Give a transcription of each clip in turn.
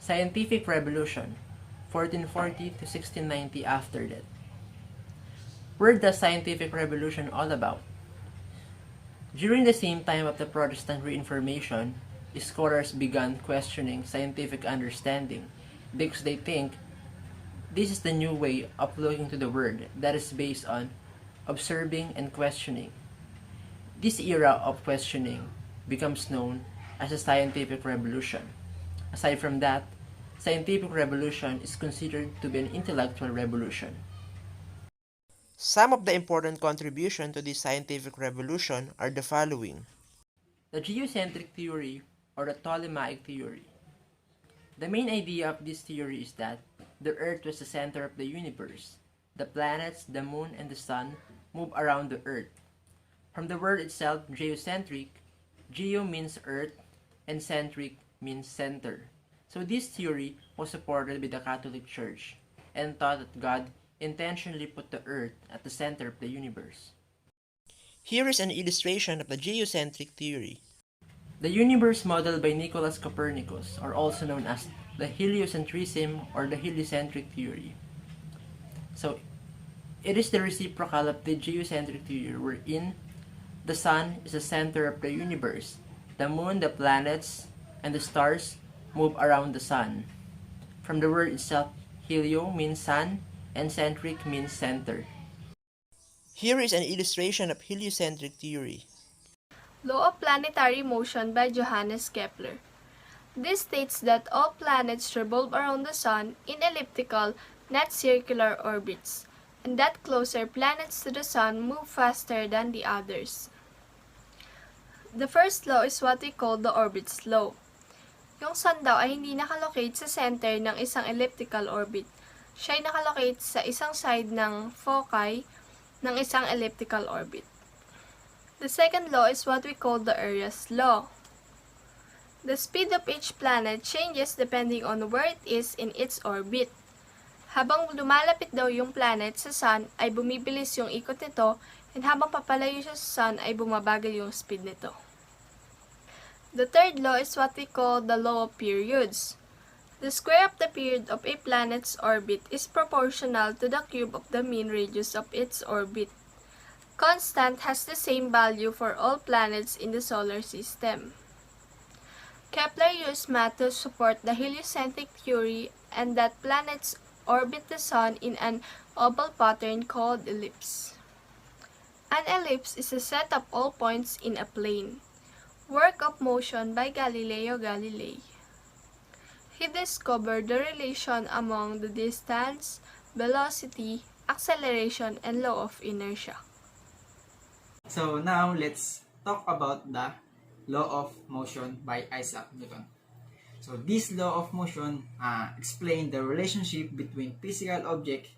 Scientific Revolution, 1440 to 1690 after that. Where the Scientific Revolution all about? During the same time of the Protestant Reformation, scholars began questioning scientific understanding because they think this is the new way of looking to the world that is based on observing and questioning. This era of questioning becomes known as the Scientific Revolution. Aside from that, Scientific Revolution is considered to be an intellectual revolution. Some of the important contributions to this scientific revolution are the following. The geocentric theory or the Ptolemaic theory. The main idea of this theory is that the Earth was the center of the universe. The planets, the moon, and the sun move around the Earth. From the word itself, geocentric, geo means Earth, and centric means center. So this theory was supported by the Catholic Church and taught that God intentionally put the Earth at the center of the universe. Here is an illustration of the geocentric theory. The universe modeled by Nicholas Copernicus, or also known as the heliocentrism or the heliocentric theory. So, it is the reciprocal of the geocentric theory wherein the sun is the center of the universe. The moon, the planets, and the stars move around the sun. From the word itself, helio means sun, and centric means center. Here is an illustration of heliocentric theory. Law of planetary motion by Johannes Kepler. This states that all planets revolve around the sun in elliptical, not circular orbits, and that closer planets to the sun move faster than the others. The first law is what we call the orbit's law. Yung sun daw ay hindi nakalocate sa center ng isang elliptical orbit. Siya ay nakalocate sa isang side ng foci ng isang elliptical orbit. The second law is what we call the area's law. The speed of each planet changes depending on where it is in its orbit. Habang lumalapit daw yung planet sa sun, ay bumibilis yung ikot nito, and habang papalayo siya sa sun, ay bumabagal yung speed nito. The third law is what we call the law of periods. The square of the period of a planet's orbit is proportional to the cube of the mean radius of its orbit. Constant has the same value for all planets in the solar system. Kepler used math to support the heliocentric theory and that planets orbit the sun in an oval pattern called ellipse. An ellipse is a set of all points in a plane. Work of motion by Galileo Galilei. He discovered the relation among the distance, velocity, acceleration, and law of inertia. So now let's talk about the law of motion by Isaac Newton. So this law of motion explains the relationship between physical object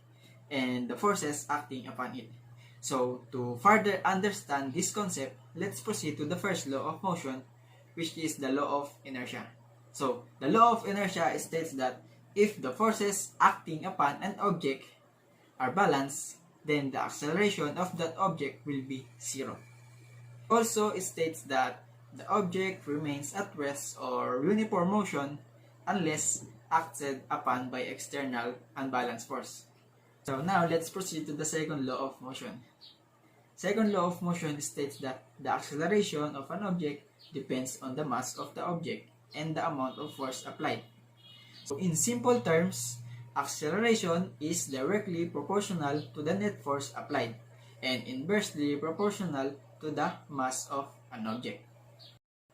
and the forces acting upon it. So to further understand this concept, let's proceed to the first law of motion, which is the law of inertia. So the law of inertia states that if the forces acting upon an object are balanced, then the acceleration of that object will be zero. Also, it states that the object remains at rest or uniform motion unless acted upon by external unbalanced force. So now let's proceed to the second law of motion. Second law of motion states that the acceleration of an object depends on the mass of the object and the amount of force applied. So in simple terms, acceleration is directly proportional to the net force applied and inversely proportional to the mass of an object.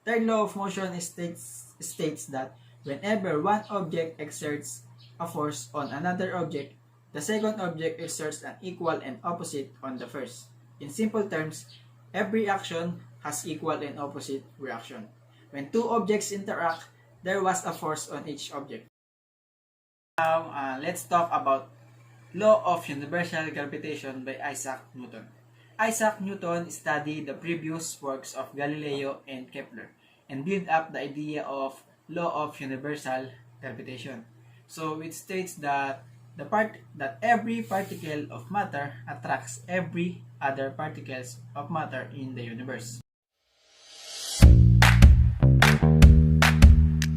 Third law of motion states that whenever one object exerts a force on another object, the second object exerts an equal and opposite on the first. In simple terms, every action has equal and opposite reaction. When two objects interact, there was a force on each object. Now, let's talk about law of universal gravitation by Isaac Newton. Isaac Newton studied the previous works of Galileo and Kepler and built up the idea of law of universal gravitation. So it states that every particle of matter attracts every other particles of matter in the universe.